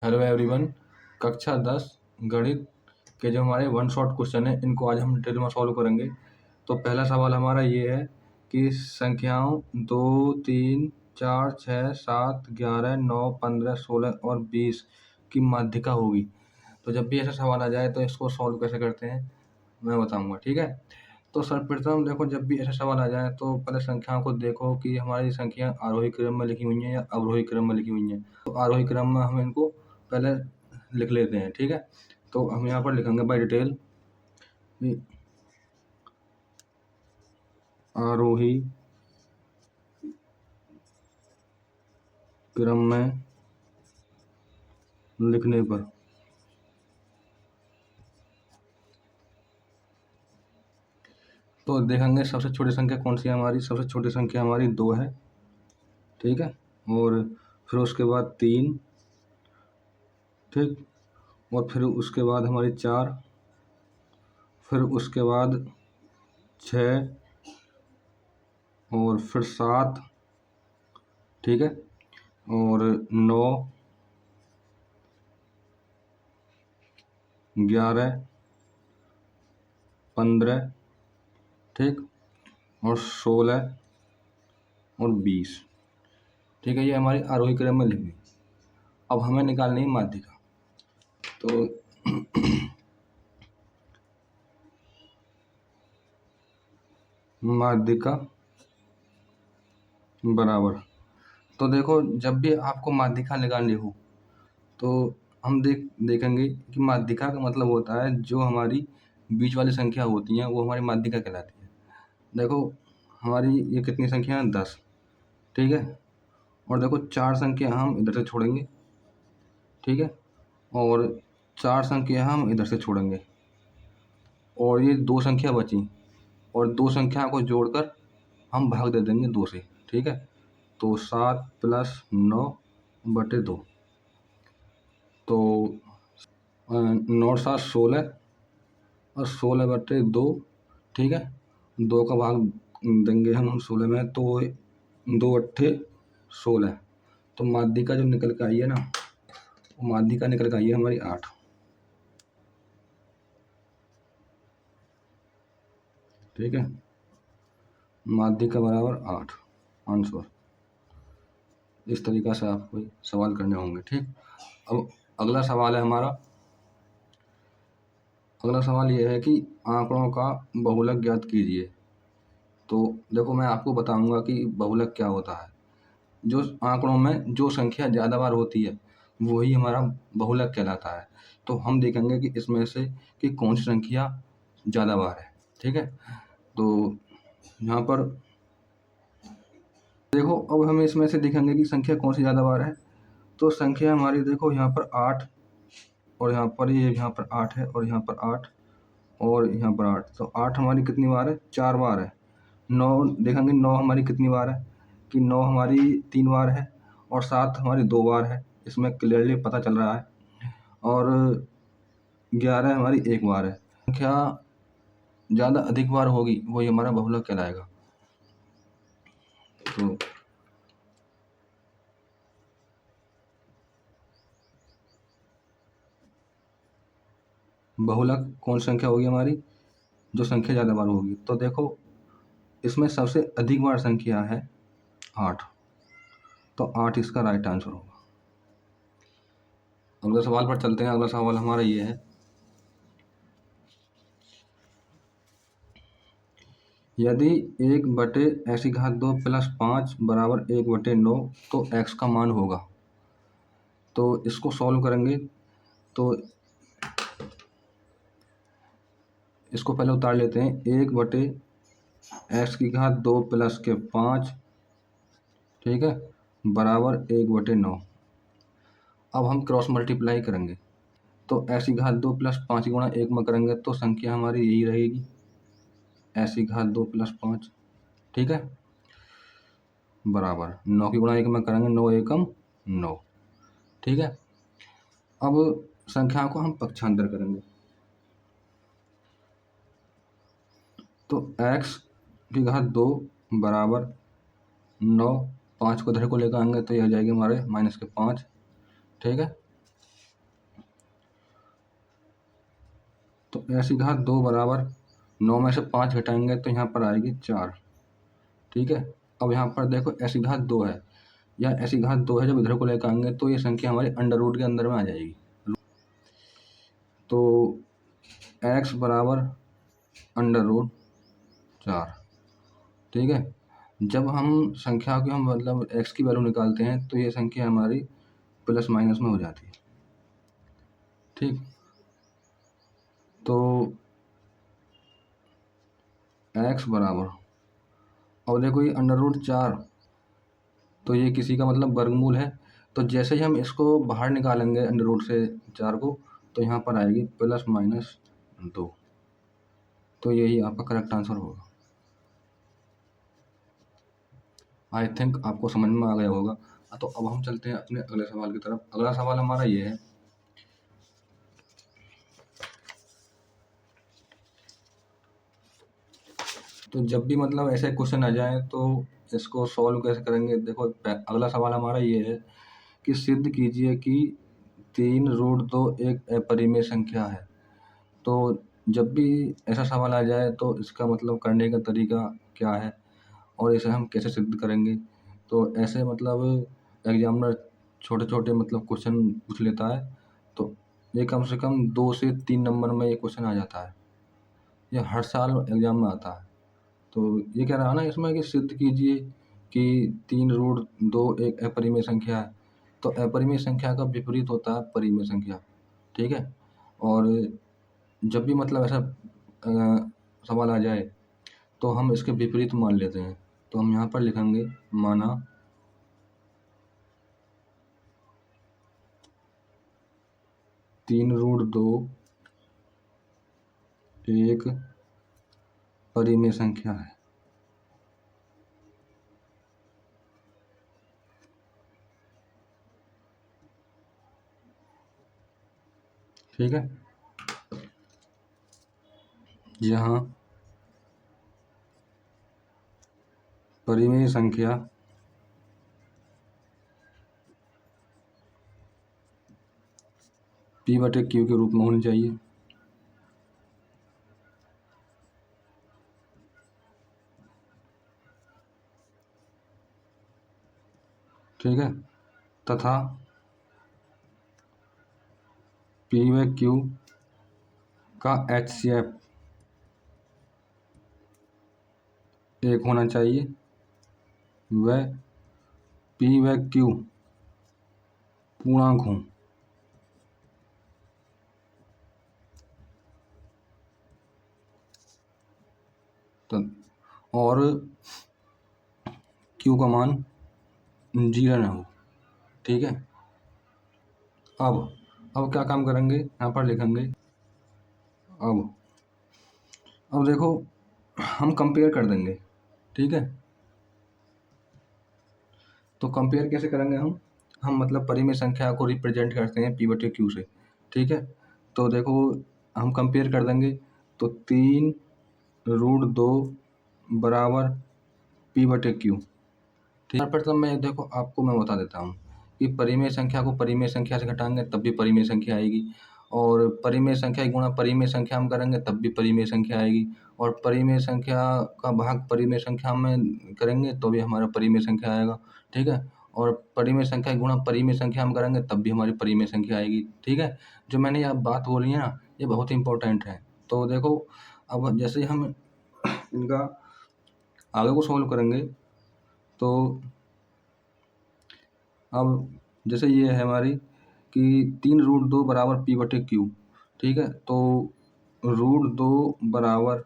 Hello everyone. कक्षा 10 गणित के जो हमारे वन शॉट क्वेश्चन है इनको आज हम डिटेल में सॉल्व करेंगे। तो पहला सवाल हमारा ये है कि संख्याओं 2, 3, 4, 6, 7, 11, 9, 15, 16 और 20 की माध्यिका होगी। तो जब भी ऐसा सवाल आ जाए तो इसको सॉल्व कैसे करते हैं मैं बताऊंगा, ठीक है। तो सर्वप्रथम देखो, जब भी ऐसा सवाल आ जाए तो पहले संख्याओं को देखो कि हमारी संख्या आरोही क्रम में लिखी हुई है या अवरोही क्रम में लिखी हुई है। तो आरोही क्रम में हम इनको पहले लिख लेते हैं, ठीक है। तो हम यहाँ पर लिखेंगे बाय डिटेल आरोही क्रम में लिखने पर तो देखेंगे सबसे छोटी संख्या कौन सी है हमारी। सबसे छोटी संख्या हमारी 2 है, ठीक है। और फिर उसके बाद 3, ठीक। और फिर उसके बाद हमारी 4, फिर उसके बाद 6 और फिर 7, ठीक है। और 9, 11, 15, ठीक। और 16 और 20, ठीक है। ये हमारी आरोही क्रम में लिखी। अब हमें निकालनी है माध्यिका। तो माध्यिका बराबर, तो देखो जब भी आपको माध्यिका निकालनी हो तो हम देखेंगे कि माध्यिका का मतलब होता है जो हमारी बीच वाली संख्या होती हैं वो हमारी माध्यिका कहलाती है। देखो हमारी ये कितनी संख्या है, 10, ठीक है। और देखो 4 संख्या हम इधर से छोड़ेंगे, ठीक है। और 4 संख्या हम इधर से छोड़ेंगे और ये 2 संख्या बची और 2 संख्या को जोड़कर हम भाग दे देंगे 2 से, ठीक है। तो 7 + 9/2, तो 9 × 7 16 और 16/2, ठीक है। 2 का भाग देंगे हम 16 में, तो 2 × 8 16। तो माध्यिका जो निकल के आई है ना, वो माध्यिका निकल के आई है हमारी 8, ठीक है। माध्यिका बराबर 8 आंसर। इस तरीक़ा से आपको सवाल करने होंगे, ठीक। अब अगला सवाल है हमारा। अगला सवाल ये है कि आंकड़ों का बहुलक ज्ञात कीजिए। तो देखो मैं आपको बताऊंगा कि बहुलक क्या होता है। जो आंकड़ों में जो संख्या ज़्यादा बार होती है वही हमारा बहुलक कहलाता है। तो हम देखेंगे कि इसमें से कि कौन सी संख्या ज़्यादा बार है, ठीक है। तो यहाँ पर देखो, अब हम इसमें से देखेंगे कि संख्या कौन सी ज़्यादा बार है। तो संख्या हमारी देखो यहाँ पर 8 और यहाँ पर ये यहाँ पर 8 है और यहाँ पर 8 और यहाँ पर 8। तो 8 हमारी कितनी बार है, 4 बार है। 9 देखेंगे 9 हमारी कितनी बार है कि 9 हमारी 3 बार है और 7 हमारी 2 बार है, इसमें क्लियरली पता चल रहा है। और 11 हमारी 1 बार है। संख्या ज़्यादा अधिक बार होगी वही हमारा बहुलक कहलाएगा। तो बहुलक कौन संख्या होगी हमारी, जो संख्या ज़्यादा बार होगी। तो देखो इसमें सबसे अधिक बार संख्या है 8, तो 8 इसका राइट आंसर होगा। अगले सवाल पर चलते हैं। अगला सवाल हमारा ये है, यदि 1/2 + 5 = 1/9 तो x का मान होगा। तो इसको सॉल्व करेंगे तो इसको पहले उतार लेते हैं। 1/(x⁻2 + 5), ठीक है, बराबर 1/9। अब हम क्रॉस मल्टीप्लाई करेंगे तो x⁻2 + 5 गुणा 1 में करेंगे तो संख्या हमारी यही रहेगी, x⁻2 + 5, ठीक है, बराबर 9 की गुणा 1 में करेंगे, 9 एकम 9, ठीक है। अब संख्याओं को हम पक्षांतर करेंगे तो x⁻2 बराबर 9, 5 को इधर को लेकर आएंगे तो यह हो जाएगी हमारे -5, ठीक है। तो ऐसी घात 2 बराबर 9 में से 5 घटाएंगे तो यहाँ पर आएगी 4। ठीक है, अब यहाँ पर देखो ऐसी घात 2 है या ऐसी घात 2 है, जब इधर को लेकर आएंगे तो ये संख्या हमारी अंडर रूट के अंदर में आ जाएगी। तो x बराबर अंडर रूट 4। ठीक है, जब हम संख्या की हम मतलब x की वैल्यू निकालते हैं तो ये संख्या हमारी प्लस माइनस में हो जाती है। ठीक, तो x बराबर, और देखो ये अंडर रूट 4, तो ये किसी का मतलब वर्गमूल है, तो जैसे ही हम इसको बाहर निकालेंगे अंडर रूट से 4 को, तो यहाँ पर आएगी प्लस माइनस 2। तो यही आपका करेक्ट आंसर होगा। आई थिंक आपको समझ में आ गया होगा। तो अब हम चलते हैं अपने अगले सवाल की तरफ। अगला सवाल हमारा ये है, तो जब भी मतलब ऐसे क्वेश्चन आ जाए तो इसको सॉल्व कैसे करेंगे। देखो अगला सवाल हमारा ये है कि सिद्ध कीजिए कि 3 रूट 2 एक अपरिमेय संख्या है। तो जब भी ऐसा सवाल आ जाए तो इसका मतलब करने का तरीका क्या है और इसे हम कैसे सिद्ध करेंगे। तो ऐसे मतलब एग्जामिनर छोटे छोटे मतलब क्वेश्चन पूछ लेता है, तो ये कम से कम 2 से 3 नंबर में ये क्वेश्चन आ जाता है। ये हर साल एग्जाम में आता है। तो ये कह रहा है ना इसमें कि सिद्ध कीजिए कि 3 रूट 2 एक अपरिमेय संख्या है। तो अपरिमेय संख्या का विपरीत होता है परिमेय संख्या। ठीक है, और जब भी मतलब ऐसा सवाल आ जाए तो हम इसके विपरीत मान लेते हैं। तो हम यहाँ पर लिखेंगे माना 3 रूट 2 एक परिमेय संख्या है। ठीक है, जहाँ परिमेय संख्या P/Q के रूप में होनी चाहिए। ठीक है, तथा P/Q का HCF 1 होना चाहिए व P/Q पूर्णांक हों। तो और Q का मान 0 ना हो। ठीक है, अब क्या काम करेंगे, यहाँ पर लिखेंगे अब देखो हम कंपेयर कर देंगे। ठीक है, तो कंपेयर कैसे करेंगे हम मतलब परिमेय संख्या को रिप्रेजेंट करते हैं P/Q से। ठीक है, तो देखो हम कंपेयर कर देंगे, तो 3 रूट 2 बराबर P/Q। ठीक है, प्रथम मैं देखो आपको मैं बता देता हूँ कि परिमेय संख्या को परिमेय संख्या से घटाएंगे तब भी परिमेय संख्या आएगी, और परिमेय संख्या गुणा परिमेय संख्या हम करेंगे तब भी परिमेय संख्या आएगी, और परिमेय संख्या का भाग परिमेय संख्या में करेंगे तो भी हमारा परिमेय संख्या आएगा। ठीक है, और परिमेय संख्या गुणा परिमेय संख्या हम करेंगे तब भी हमारी परिमेय संख्या आएगी। ठीक है, जो मैंने ये बात बोली है ना, ये बहुत इंपॉर्टेंट है। तो देखो अब जैसे हम इनका आगे को सॉल्व करेंगे, तो अब जैसे ये है हमारी कि 3 रूट 2 बराबर P/Q। ठीक है, तो रूट 2 बराबर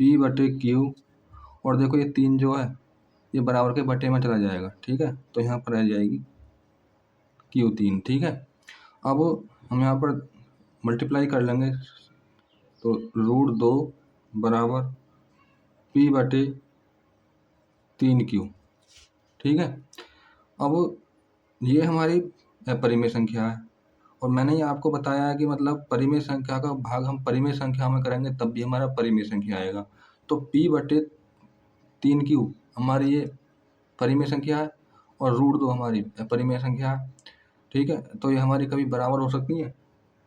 P/Q, और देखो ये 3 जो है ये बराबर के बटे में चला जाएगा। ठीक है, तो यहाँ पर आ जाएगी Q3। ठीक है, अब हम यहाँ पर मल्टीप्लाई कर लेंगे, तो रूट 2 बराबर P/3Q। ठीक है, अब ये हमारी परिमेय संख्या है, और मैंने ये आपको बताया है कि मतलब परिमेय संख्या का भाग हम परिमेय संख्या में करेंगे तब भी हमारा परिमेय संख्या आएगा। तो P/3Q हमारी ये परिमेय संख्या है और रूट 2 हमारी परिमेय संख्या है। ठीक है, तो ये हमारी कभी बराबर हो सकती है?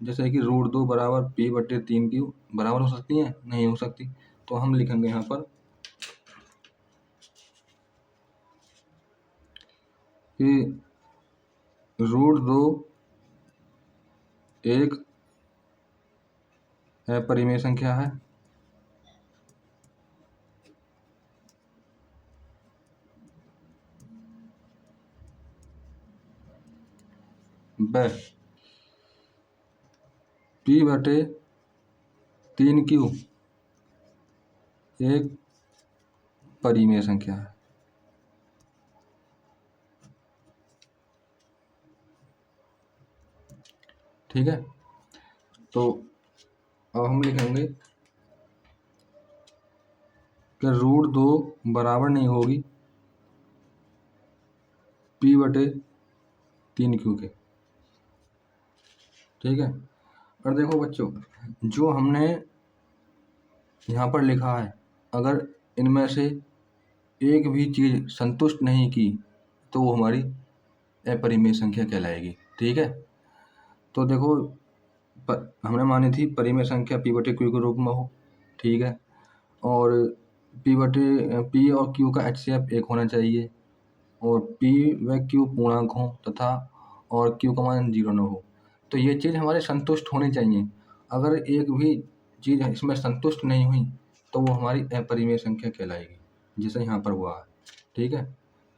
जैसे कि √2 बराबर P/3Q बराबर हो सकती है? नहीं हो सकती। तो हम लिखेंगे यहाँ पर कि √2 एक अपरिमेय संख्या है व P/3Q एक परिमेय संख्या है। ठीक है, तो अब हम लिखेंगे कि √2 बराबर नहीं होगी P/3Q के। ठीक है, और देखो बच्चों, जो हमने यहाँ पर लिखा है, अगर इनमें से एक भी चीज़ संतुष्ट नहीं की तो वो हमारी अपरिमेय संख्या कहलाएगी। ठीक है, तो देखो हमने मानी थी परिमेय संख्या P/Q के रूप में हो। ठीक है, और P और Q का HCF एक होना चाहिए, और P व Q पूर्णांक हो तथा और Q का मान 0 न हो। तो ये चीज़ हमारे संतुष्ट होनी चाहिए। अगर एक भी चीज़ इसमें संतुष्ट नहीं हुई तो वो हमारी अपरिमेय संख्या कहलाएगी, जैसे यहाँ पर हुआ है। ठीक है,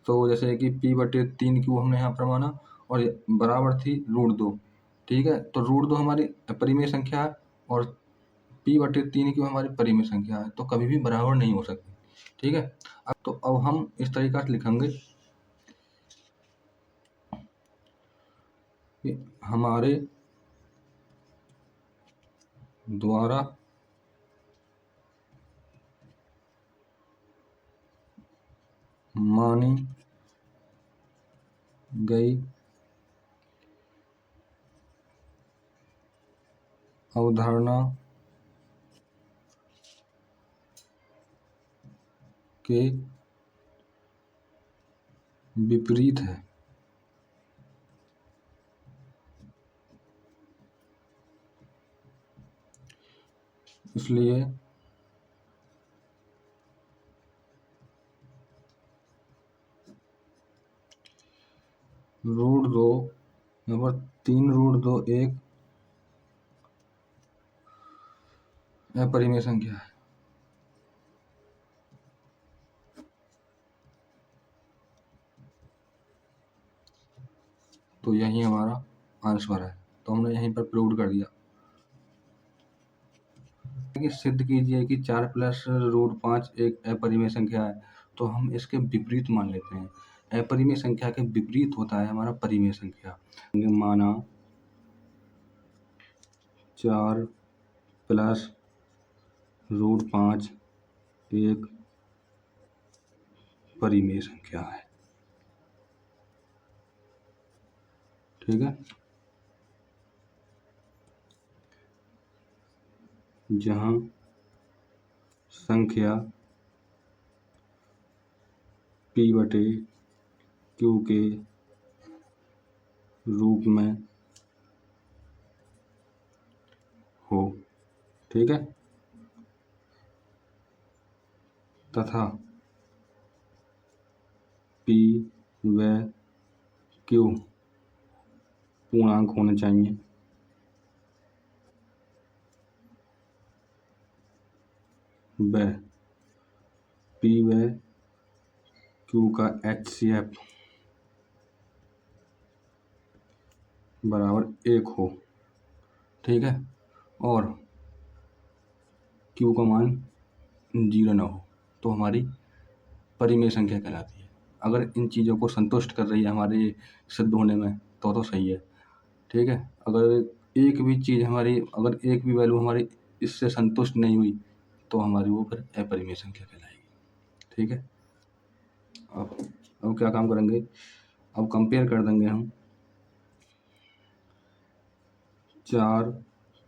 तो जैसे कि P/3Q हमने यहाँ पर माना और बराबर थी √2। ठीक है, तो √2 हमारी अपरिमेय संख्या है और P/3Q हमारी परिमेय संख्या है, तो कभी भी बराबर नहीं हो सकती। ठीक है, अब हम इस तरीका से लिखेंगे कि हमारे द्वारा मानी गई अवधारणा के विपरीत है। इसलिए √2 नंबर 3 √2 एक अपरिमेय संख्या है। तो यही हमारा आंसर है, तो हमने यहीं पर प्रूव कर दिया कि सिद्ध कीजिए कि 4 + √5 एक अपरिमेय संख्या है। तो हम इसके विपरीत मान लेते हैं। अपरिमेय संख्या के विपरीत होता है हमारा परिमेय संख्या। माना 4 + √5 एक परिमेय संख्या है। ठीक है, जहां संख्या P/Q के रूप में हो। ठीक है, तथा P व Q पूर्णांक होने चाहिए। व P व Q का HCF बराबर 1 हो। ठीक है, और Q का मान 0 न हो, तो हमारी परिमेय संख्या कहलाती है। अगर इन चीज़ों को संतुष्ट कर रही है हमारे सिद्ध होने में तो सही है। ठीक है, अगर एक भी चीज़ हमारी, अगर एक भी वैल्यू हमारी इससे संतुष्ट नहीं हुई तो हमारी वो फिर अपरिमेय संख्या कहलाएगी। ठीक है, अब क्या काम करेंगे, अब कंपेयर कर देंगे हम 4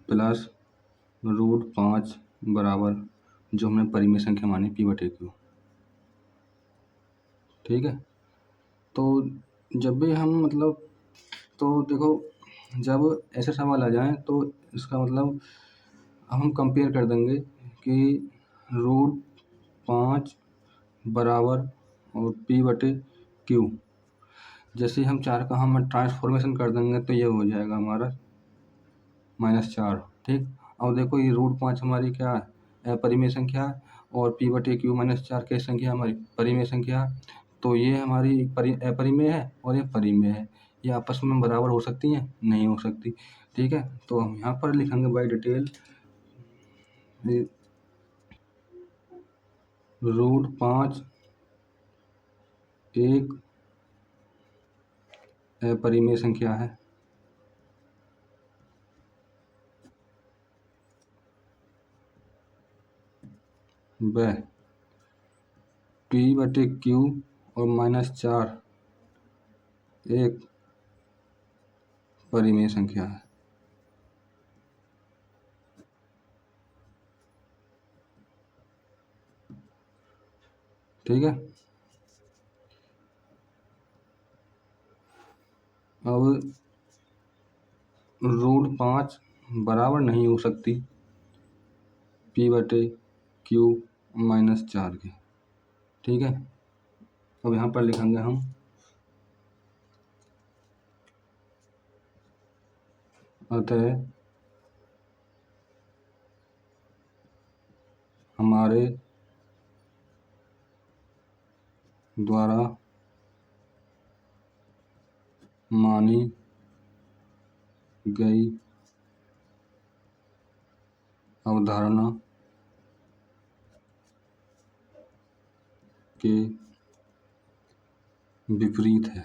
+ √5 बराबर जो हमने परिमेय संख्या मानी P/Q। ठीक है, तो जब भी हम तो देखो जब ऐसे सवाल आ जाएँ तो इसका मतलब हम कंपेयर कर देंगे कि रूट 5 बराबर और P/Q। जैसे ही हम 4 का हम ट्रांसफॉर्मेशन कर देंगे तो ये हो जाएगा हमारा -4। ठीक। अब देखो ये रूट 5 हमारी क्या है, अपरिमेय संख्या है, और P/Q -4 क्या संख्या हमारी परिमेय संख्या है। तो ये हमारी अपरिमेय है और ये परिमेय है, ये आपस में बराबर हो सकती हैं? नहीं हो सकती। ठीक है, तो हम यहाँ पर लिखेंगे बाय डिटेल रूट 5 एक अपरिमेय संख्या है। वह P/Q और -4 एक परिमेय संख्या है। ठीक है। अब रूट 5 बराबर नहीं हो सकती P/Q -4 के। ठीक है, अब यहाँ पर लिखेंगे हम अतः हमारे द्वारा मानी गई अवधारणा के विपरीत है।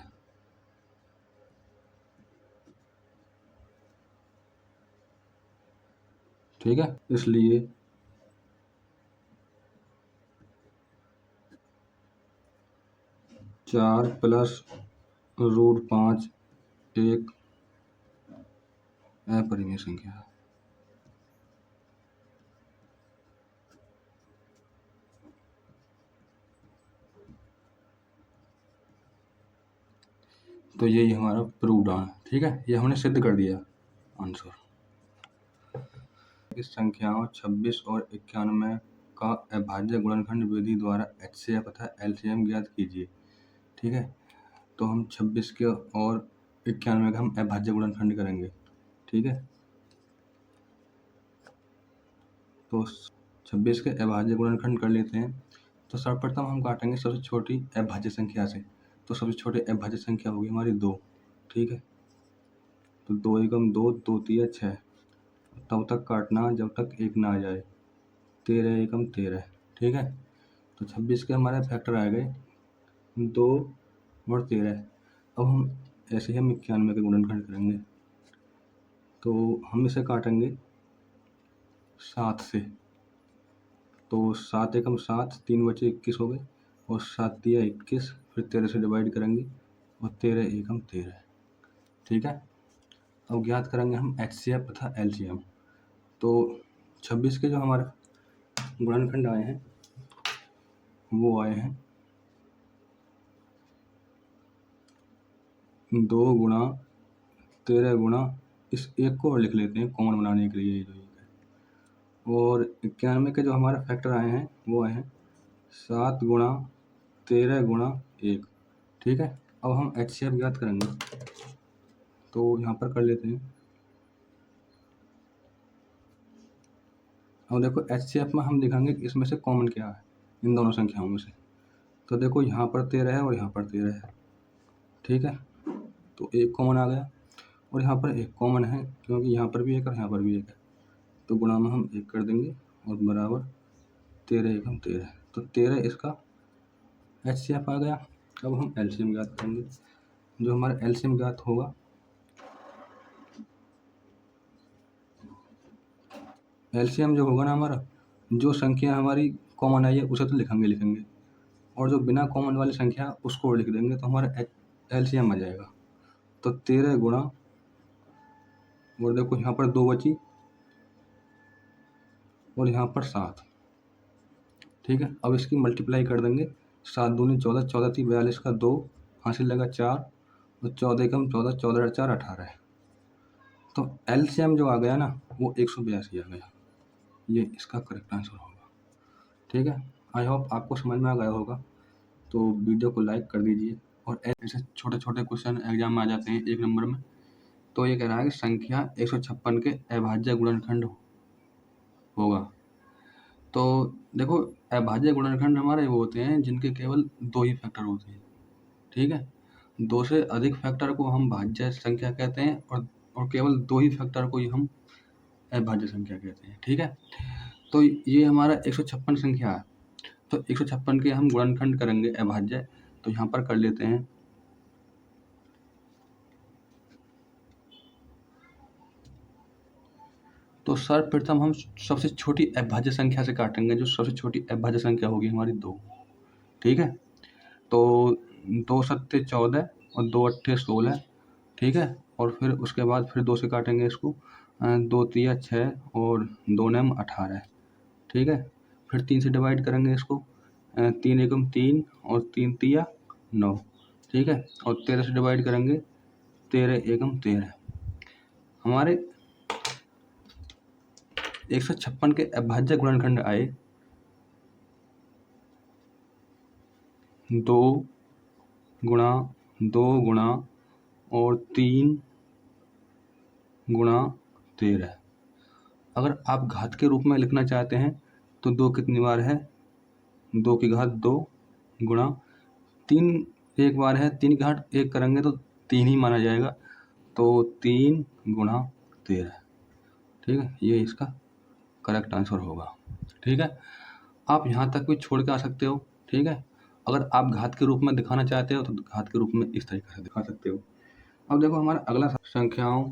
ठीक है, इसलिए चार प्लस रूट 5 एक अपरिमेय संख्या है। तो यही हमारा प्रूव्ड है। ठीक है, ये हमने सिद्ध कर दिया आंसर। इस संख्याओं 26 और 91 का अभाज्य गुणनखंड विधि द्वारा HCF तथा LCM ज्ञात कीजिए। ठीक है, तो हम 26 के और 91 का हम अभाज्य गुणनखंड करेंगे। ठीक है, तो 26 के अभाज्य गुणनखंड कर लेते हैं। तो सर्वप्रथम हम काटेंगे सबसे छोटी अभाज्य संख्या से। तो सबसे छोटी अभाज्य संख्या होगी हमारी 2। ठीक है, तो 2 एकम 2, 2 तिया 6, तब तक काटना जब तक 1 ना आ जाए। 13 एकम 13। ठीक है, तो 26 के हमारे फैक्टर आ गए 2 और 13। अब हम ऐसे ही हम 91 के गुणनखंड करेंगे। तो हम इसे काटेंगे 7 से। तो 7 एकम 7, 3 बचे 21 हो गए, और 7 तिया 21, फिर 13 से डिवाइड करेंगे और 13 एकम 13। ठीक है, अब ज्ञात करेंगे हम HCF तथा LCM। तो 26 के जो हमारे गुणनखंड आए हैं वो आए हैं 2 गुणा 13 गुणा, इस एक को और लिख लेते हैं कॉमन बनाने के लिए, जो एक है। और 91 के जो हमारे फैक्टर आए हैं वो आए हैं 7 गुणा 13 गुणा 1। ठीक है, अब हम HCF ज्ञात करेंगे। तो यहाँ पर कर लेते हैं। अब देखो HCF में हम दिखाएंगे कि इसमें से कॉमन क्या है इन दोनों संख्याओं में से। तो देखो यहाँ पर 13 है और यहाँ पर 13 है। ठीक है, तो एक कॉमन आ गया, और यहाँ पर एक कॉमन है क्योंकि यहाँ पर भी एक और यहाँ पर भी एक है। तो गुणा में हम 1 कर देंगे और बराबर 13 एकम 13। तो 13 इसका HCF आ गया। अब हम LCM ज्ञात करेंगे। जो हमारा LCM ज्ञात होगा, LCM जो होगा ना हमारा, जो संख्या हमारी कॉमन आई है उसे तो लिखेंगे, और जो बिना कॉमन वाली संख्या उसको लिख देंगे, तो हमारा LCM आ जाएगा। तो 13 गुणा, और देखो यहाँ पर 2 बची और यहाँ पर 7। ठीक है, अब इसकी मल्टीप्लाई कर देंगे। 7 दूनी 14, 14 ती 42 का 2 हासिल लगा 4, और 14 एकम 14, 14 4 18। तो एलसीएम जो आ गया ना वो 182 आ गया। ये इसका करेक्ट आंसर होगा। ठीक है, आई होप आपको समझ में आ गया होगा। तो वीडियो को लाइक कर दीजिए। और ऐसे छोटे छोटे क्वेश्चन एग्जाम में आ जाते हैं 1 नंबर में। तो ये कह रहा है कि संख्या 156 के अभाज्य गुणनखंड होगा। तो देखो, अभाज्य गुणनखंड हमारे वो होते हैं जिनके केवल 2 ही फैक्टर होते हैं। ठीक है, 2 से अधिक फैक्टर को हम भाज्य संख्या कहते हैं और केवल 2 ही फैक्टर को ही हम अभाज्य संख्या कहते हैं। ठीक है, तो ये हमारा 156 संख्या है। तो 156 के हम गुणनखंड करेंगे अभाज्य। तो यहाँ पर कर लेते हैं। तो सर्वप्रथम हम सबसे छोटी अभाज्य संख्या से काटेंगे। जो सबसे छोटी अभाज्य संख्या होगी हमारी 2। ठीक है, तो 2 सत्ते 14 और 2 अट्ठे 16। ठीक है, और फिर उसके बाद फिर 2 से काटेंगे इसको। 2 तिया 6 और 2 नम 18। ठीक है, फिर 3 से डिवाइड करेंगे इसको। 3 एकम 3 और 3 तिया 9। ठीक है, और 13 से डिवाइड करेंगे। 13 एकम 13। हमारे 156 के अभाज्य गुणनखंड आए 2 गुणा 2 गुणा और 3 गुणा 13। अगर आप घात के रूप में लिखना चाहते हैं तो 2 कितनी बार है? 2 की घात 2 गुणा 3 एक बार है। 3 की घात 1 करेंगे तो 3 ही माना जाएगा। तो 3 गुणा 13। ठीक है, ये इसका करेक्ट आंसर होगा। ठीक है, आप यहाँ तक भी छोड़ के आ सकते हो। ठीक है, अगर आप घात के रूप में दिखाना चाहते हो तो घात के रूप में इस तरीके से दिखा सकते हो। अब देखो, हमारा अगला संख्याओं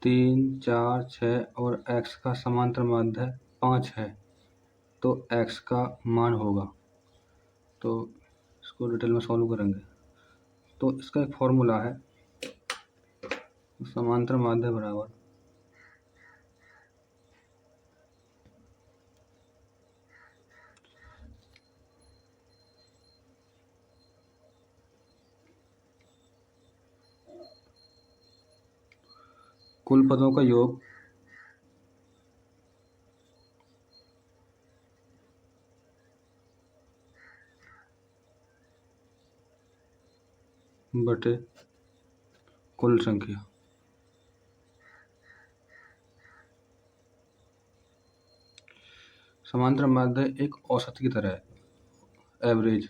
3, 4, 6 और x का समांतर माध्य 5 है। तो x का मान होगा। तो इसको डिटेल में सॉल्व करेंगे। तो इसका एक फॉर्मूला है, समांतर माध्य बराबर कुल पदों का योग बटे कुल संख्या। समांतर माध्य एक औसत की तरह है, एवरेज।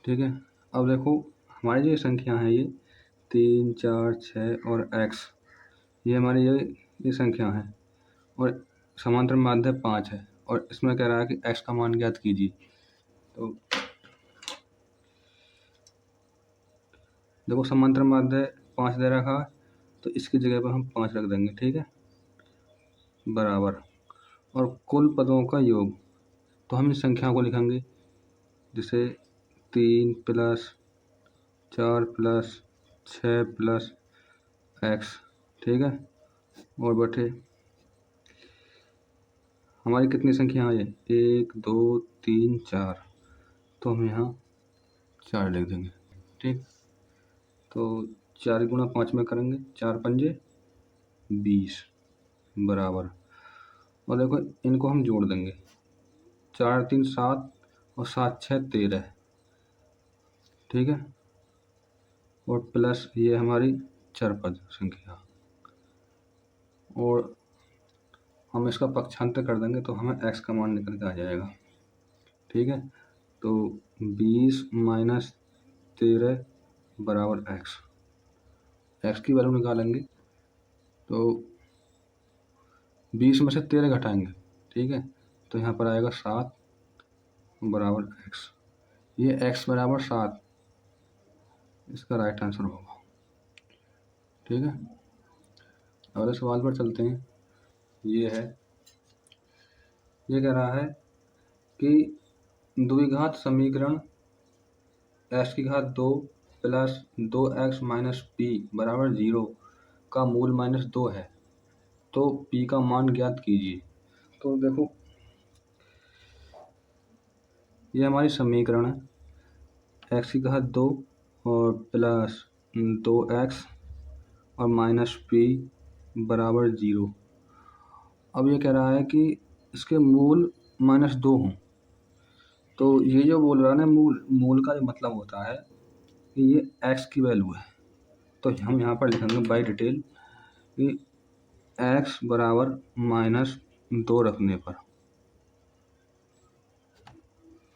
ठीक है, अब देखो हमारी जो संख्या है ये 3, 4, 6 और x, ये हमारी ये संख्या है। और समांतर माध्य 5 है और इसमें कह रहा है कि x का मान ज्ञात कीजिए। तो देखो, समांतर माध्य 5 दे रखा है तो इसकी जगह पर हम 5 रख देंगे। ठीक है, बराबर और कुल पदों का योग। तो हम इस संख्या को लिखेंगे जैसे 3 प्लस 4 प्लस 6 प्लस x। ठीक है, और बटे हमारी कितनी संख्या है? 1 2 3 4। तो हम यहाँ 4 लिख देंगे। ठीक, तो 4 गुणा 5 में करेंगे। 4 पंजे 20 बराबर। और देखो, इनको हम जोड़ देंगे। 4 3 7 और 7 6 13। ठीक है, और प्लस ये हमारी चरपद संख्या। और हम इसका पक्षांतर कर देंगे तो हमें x का मान निकल के आ जाएगा। ठीक है, तो 20 माइनस 13 बराबर x की वैल्यू निकालेंगे तो 20 में से 13 घटाएंगे। ठीक है, तो यहाँ पर आएगा 7 बराबर x। ये x बराबर 7 इसका राइट आंसर होगा। ठीक है, अगले सवाल पर चलते हैं। ये है, ये कह रहा है कि द्विघात समीकरण x की घात 2 प्लस 2x माइनस p बराबर 0 का मूल माइनस 2 है। तो p का मान ज्ञात कीजिए। तो देखो, ये हमारी समीकरण है। x की घात 2 और प्लस 2x और माइनस p बराबर 0। अब ये कह रहा है कि इसके मूल -2 हों। तो ये जो बोल रहा है ना, मूल का जो मतलब होता है कि ये x की वैल्यू है। तो हम यहाँ पर लिखेंगे बाय डिटेल कि x बराबर -2 रखने पर,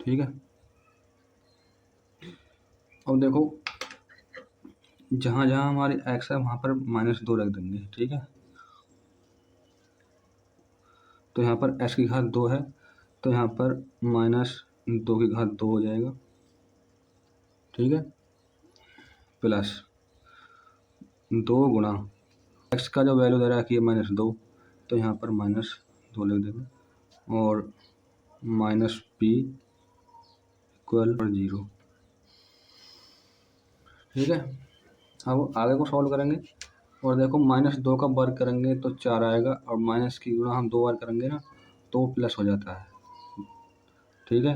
ठीक है। अब देखो, जहाँ जहाँ हमारी x है वहाँ पर -2 रख देंगे, ठीक है। तो यहाँ पर x की घात 2 है, तो यहाँ पर -2 की घात 2 हो जाएगा, ठीक है, प्लस 2 गुणा x का जो वैल्यू दे रखी है -2, तो यहाँ पर -2 लिख देंगे और -p इक्वल 0, ठीक है। अब आगे को सॉल्व करेंगे और देखो -2 का वर्ग करेंगे तो 4 आएगा और माइनस की गुणा हम 2 बार करेंगे ना तो प्लस हो जाता है, ठीक है।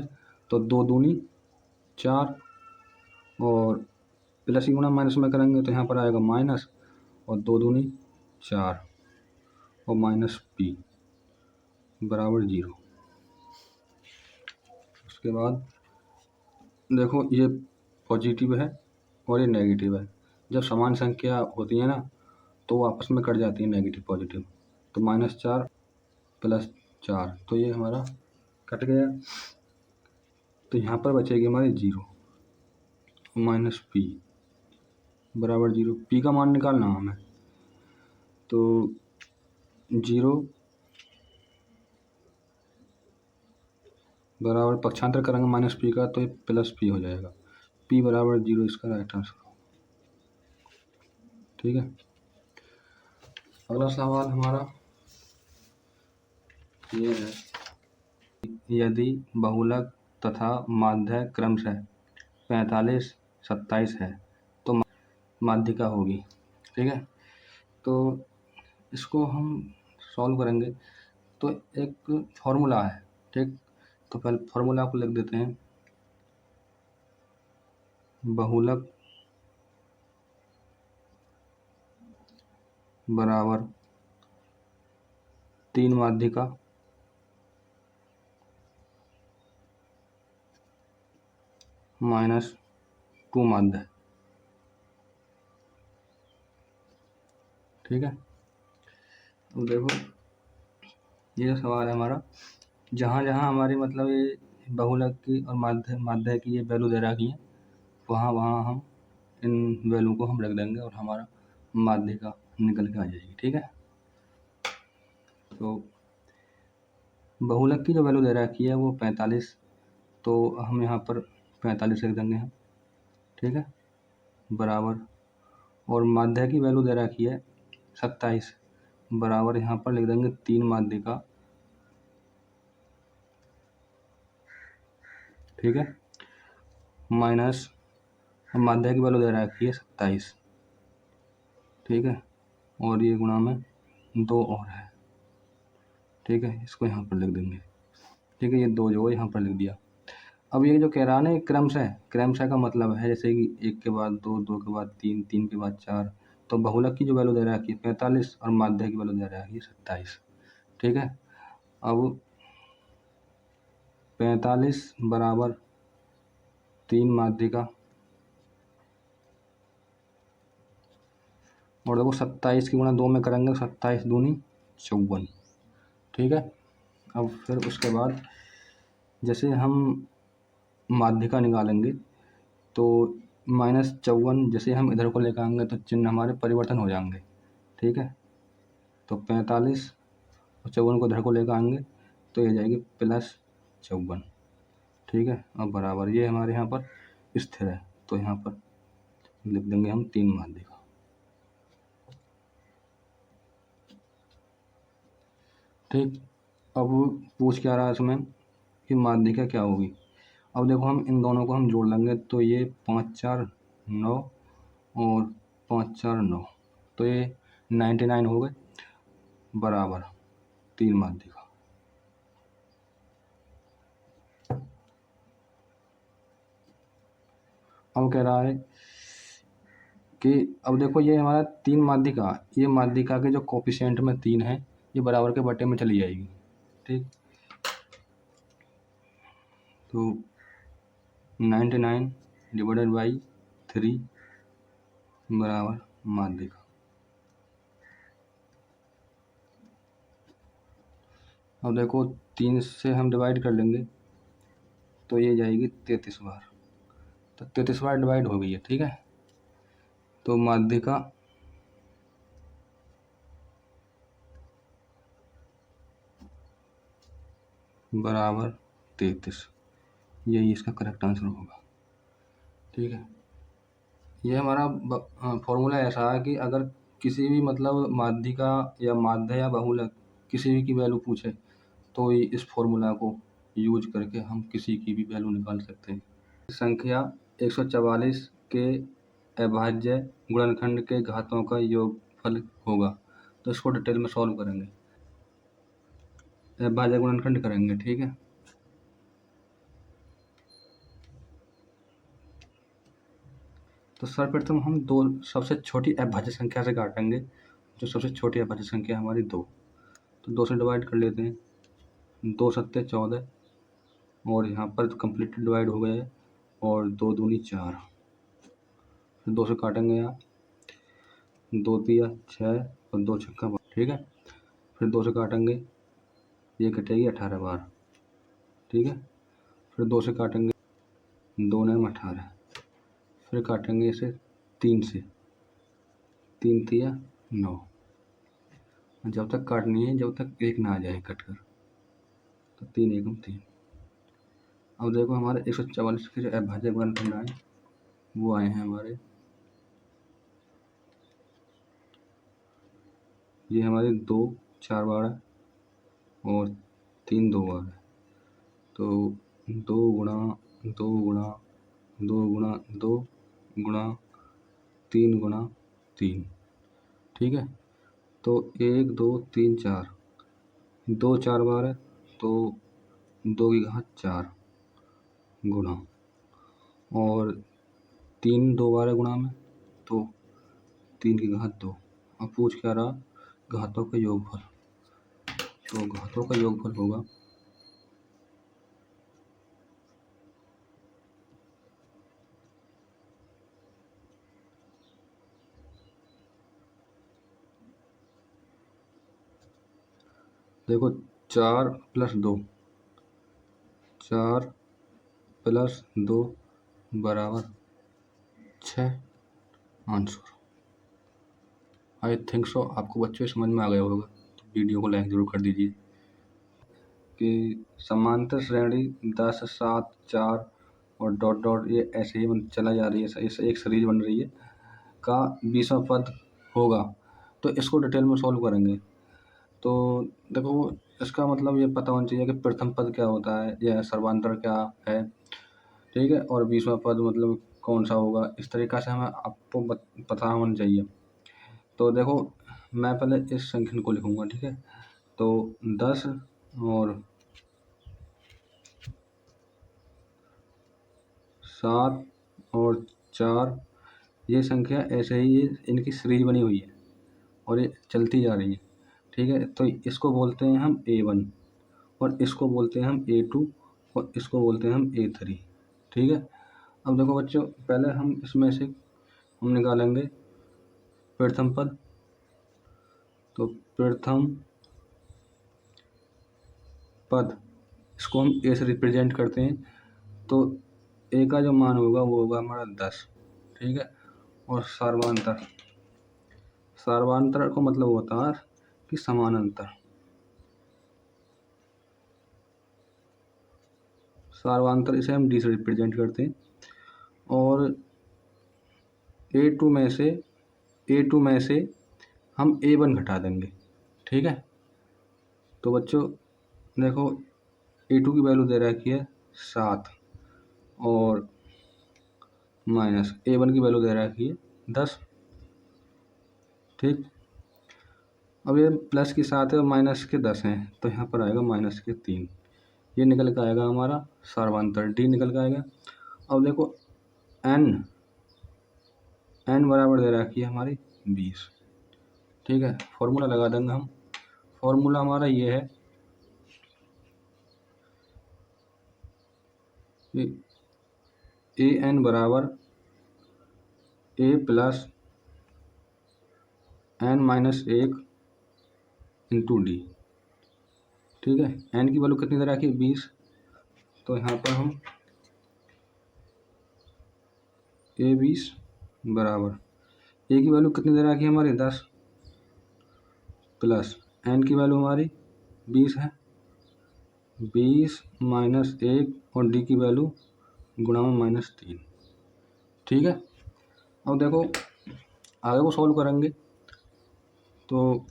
तो 2 दूनी 4 और प्लस की गुणा माइनस में करेंगे तो यहाँ पर आएगा माइनस और 2 दूनी 4 और -p बराबर 0। उसके बाद देखो ये पॉजिटिव है और ये नेगेटिव है। जब समान संख्या होती है ना तो आपस में कट जाती है नेगेटिव पॉजिटिव। तो -4 + 4 तो ये हमारा कट गया। तो यहाँ पर बचेगी हमारी 0 -p बराबर 0। p का मान निकालना हमें, तो 0 बराबर पक्षांतर करेंगे -p का तो ये +p हो जाएगा। p बराबर 0 इसका राइट आंसर, ठीक है। अगला सवाल हमारा ये है, यदि बहुलक तथा माध्य क्रमशः 45, 27 है तो माध्यिका होगी, ठीक है। तो इसको हम सॉल्व करेंगे तो एक फॉर्मूला है, ठीक। तो पहले फॉर्मूला को लिख देते हैं, बहुलक बराबर 3 माध्यिका -2 माध्य, ठीक है। अब देखो ये सवाल है हमारा, जहाँ जहाँ हमारी मतलब ये बहुलक की और माध्य की ये वैल्यू दे रखी है वहाँ वहाँ हम इन वैल्यू को हम रख देंगे और हमारा माध्यिका निकल के आ जाएगी, ठीक है। तो बहुलक की जो वैल्यू दे रखी है वो 45, तो हम यहाँ पर 45 रख देंगे हम, ठीक है, बराबर। और माध्य की वैल्यू दे रखी है 27 बराबर, यहाँ पर लिख देंगे 3 माध्यिका, ठीक है, माइनस माध्य की वैल्यू दे रखी है 27, ठीक है, और ये गुणा में 2 और है, ठीक है। इसको यहाँ पर लिख देंगे, ठीक है। ये 2 जो है यहाँ पर लिख दिया। अब ये जो कह रहा है ना क्रमशः का मतलब है जैसे कि 1 के बाद 2, 2 के बाद 3, 3 के बाद 4। तो बहुलक की जो वैल्यू दे रखी है 45 और माध्य की वैल्यू दे रखी है 27, ठीक है। अब 45 बराबर 3 माध्यिका और देखो 27 की गुणा 2 में करेंगे, 27 दूनी 54, ठीक है। अब फिर उसके बाद जैसे हम माध्यिका निकालेंगे तो -54 जैसे हम इधर को लेकर आएंगे तो चिन्ह हमारे परिवर्तन हो जाएंगे, ठीक है। तो 45 और 54 को इधर को लेकर आएंगे तो ये जाएगी +54, ठीक है। अब बराबर ये हमारे यहाँ पर स्थिर है तो यहाँ पर लिख देंगे हम 3 माध्यिका, ठीक। अब पूछ क्या रहा है इसमें कि माध्यिका क्या होगी। अब देखो हम इन दोनों को हम जोड़ लेंगे तो ये 5 4 9 और 5 4 9, तो ये 99 हो गए बराबर 3 माध्यिका। अब कह रहा है कि अब देखो ये हमारा 3 माध्यिका, ये माध्यिका के जो कोएफ़िशिएंट में 3 है, ये बराबर के बटे में चली जाएगी, ठीक। तो 99 डिवाइडेड बाई 3 बराबर माध्यिका। अब देखो 3 से हम डिवाइड कर लेंगे तो ये जाएगी 33 बार, तो 33 बार डिवाइड हो गई है, ठीक है। तो माध्यिका बराबर 33, यही इसका करेक्ट आंसर होगा, ठीक है। ये हमारा फॉर्मूला ऐसा है कि अगर किसी भी मतलब माध्यिका या माध्य या बहुलक किसी भी की वैल्यू पूछे तो इस फॉर्मूला को यूज करके हम किसी की भी वैल्यू निकाल सकते हैं। संख्या 144 के अभाज्य गुणनखंड के घातों का योगफल होगा, तो इसको डिटेल में सॉल्व करेंगे, अभाज्य गुणनखंड करेंगे, ठीक है। तो सर्वप्रथम हम दो सबसे छोटी अभाज्य संख्या से काटेंगे, जो सबसे छोटी अभाज्य संख्या हमारी 2, तो 2 से डिवाइड कर लेते हैं, 2 सत्ते 14 और यहाँ पर कंप्लीट डिवाइड हो गया है, और 2 दूनी 4, फिर 2 से काटेंगे यहाँ, 2 तिया 6 और 2 छक्का 12, ठीक है। फिर 2 से काटेंगे, ये कटेगी 18 बार, ठीक है। फिर 2 से काटेंगे, 2 9 18, फिर काटेंगे इसे 3 से, 3 तिया 9, जब तक काटनी है जब तक 1 ना आ जाए कट कर, तो 3 एकम 3। अब देखो हमारे 144 के जो अभाज्य गुणनखंड आए वो आए हैं हमारे, ये हमारे 2 4 बार है और 3 2 बार है, तो 2 गुणा 2 गुणा 2 गुणा 2 गुणा 3 गुणा 3, ठीक है। तो 1 2 3 4, 2 4 बार है तो 2 की घात 4 गुणा, और 3 2 बार है गुणा में तो 3 की घात 2। अब पूछ क्या रहा, घातों का योगफल, तो घातों का योगफल होगा देखो 4 प्लस 2, 4 प्लस 2 बराबर 6 आंसर। आई थिंक सो आपको बच्चों समझ में आ गया होगा, तो वीडियो को लाइक ज़रूर कर दीजिए। कि समांतर श्रेणी 10 7 4 और डॉट डॉट ये ऐसे ही चला जा रही है, इस एक सीरीज बन रही है का 20वां पद होगा, तो इसको डिटेल में सॉल्व करेंगे। तो देखो इसका मतलब ये पता होना चाहिए कि प्रथम पद क्या होता है या सर्वांतर क्या है, ठीक है, और 20वां पद मतलब कौन सा होगा, इस तरीक़ा से हमें आपको पता होना चाहिए। तो देखो मैं पहले इस संख्या को लिखूँगा, ठीक है। तो 10 और 7 और 4 ये संख्या ऐसे ही ये इनकी सीरीज बनी हुई है और ये चलती जा रही है, ठीक है। तो इसको बोलते हैं हम A1 और इसको बोलते हैं हम A2 और इसको बोलते हैं हम A3, ठीक है। अब देखो बच्चों पहले हम इसमें से हम निकालेंगे प्रथम पद, तो प्रथम पद इसको हम A से रिप्रेजेंट करते हैं, तो A का जो मान होगा वो होगा हमारा 10, ठीक है। और सर्वांतर, सर्वांतर का मतलब होता है कि समानांतर, सर्वांतर इसे हम D से रिप्रेजेंट करते हैं, और A2 में से हम A1 घटा देंगे, ठीक है। तो बच्चों देखो A2 की वैल्यू दे रखी है 7 और माइनस A1 की वैल्यू दे रखी है 10, ठीक। अब ये प्लस की 7 है और माइनस के 10 हैं, तो यहाँ पर आएगा माइनस के 3, ये निकल के आएगा हमारा सर्वांतर D निकल के आएगा। अब देखो N n बराबर दे रखी है हमारी 20। ठीक है, फॉर्मूला लगा देंगे हम। फॉर्मूला हमारा ये है कि ए एन बराबर a plus n minus 1 into d. ठीक है, n की वैल्यू कितनी दे रखी है 20, तो यहाँ पर हम ए 20 बराबर ए की वैल्यू कितनी दे रखी है हमारी 10 प्लस n की वैल्यू हमारी 20 है, 20 माइनस 1 और डी की वैल्यू गुणा में माइनस 3। ठीक है, अब देखो आगे को सॉल्व करेंगे तो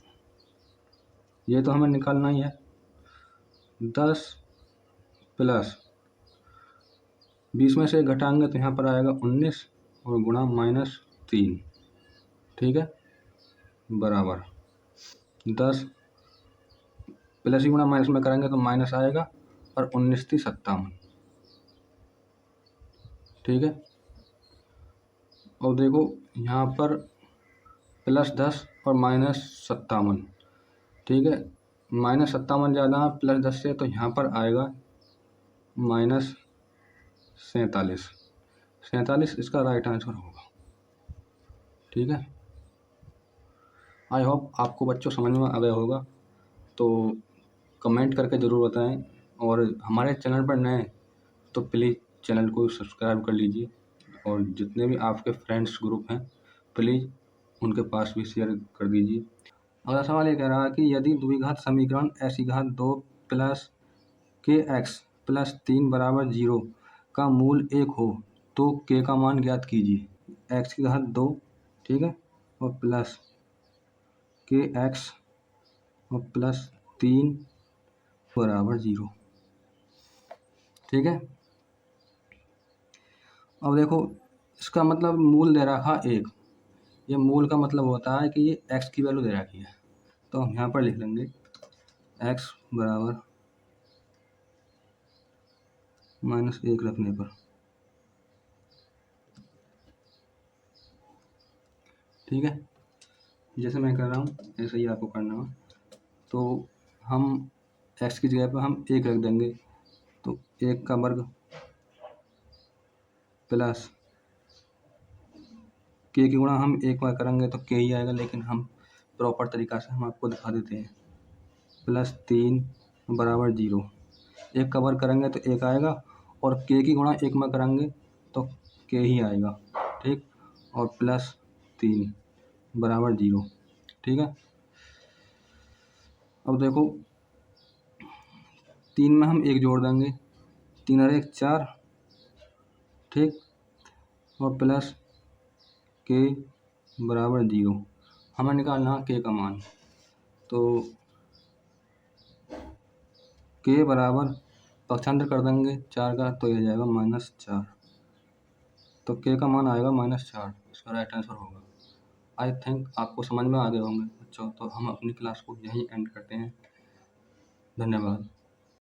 ये तो हमें निकालना ही है। 10 प्लस 20 में से घटाएंगे तो यहाँ पर आएगा 19 और गुणा माइनस 3। ठीक है, बराबर 10 प्लस ही गुणा माइनस में करेंगे तो माइनस आएगा और 19 थी 57। ठीक है, और देखो यहाँ पर प्लस 10 और माइनस 57। ठीक है, माइनस 57 ज़्यादा है प्लस 10 से, तो यहाँ पर आएगा माइनस 47। 47 इसका राइट आंसर होगा। ठीक है, आई होप आपको बच्चों समझ में आ गया होगा, तो कमेंट करके ज़रूर बताएं, और हमारे चैनल पर नए तो प्लीज़ चैनल को सब्सक्राइब कर लीजिए, और जितने भी आपके फ्रेंड्स ग्रुप हैं प्लीज़ उनके पास भी शेयर कर दीजिए। अगला सवाल ये कह रहा है कि यदि द्विघात समीकरण ऐसी घात 2 प्लस के एक्स प्लस 3 बराबर 0 का मूल 1 हो तो के का मान ज्ञात कीजिए। एक्स की घात 2, ठीक है, और प्लस के एक्स और प्लस 3 बराबर 0। ठीक है, अब देखो इसका मतलब मूल दे रखा 1। ये मूल का मतलब होता है कि ये x की वैल्यू दे रखी है, तो हम यहाँ पर लिख लेंगे x बराबर -1 रखने पर। ठीक है, जैसे मैं कर रहा हूँ ऐसे ही आपको करना है। तो हम x की जगह पर हम 1 रख देंगे, तो 1 का वर्ग प्लस के की गुणा हम एक बार करेंगे तो के ही आएगा, लेकिन हम प्रॉपर तरीका से हम आपको दिखा देते हैं। प्लस 3 बराबर 0, 1 का वर्ग करेंगे तो 1 आएगा, और के की गुणा 1 में करेंगे तो के ही आएगा। ठीक, और प्लस 3 बराबर 0। ठीक है, अब देखो 3 में हम 1 जोड़ देंगे, 3 और 1 4। ठीक, और प्लस के बराबर 0। हमें निकालना के का मान, तो के बराबर पक्षांतर कर देंगे 4 का, तो ये जाएगा -4। तो के का मान आएगा -4, इसका राइट आंसर होगा। आई थिंक आपको समझ में आ गए होंगे बच्चों, तो हम अपनी क्लास को यहीं एंड करते हैं। धन्यवाद।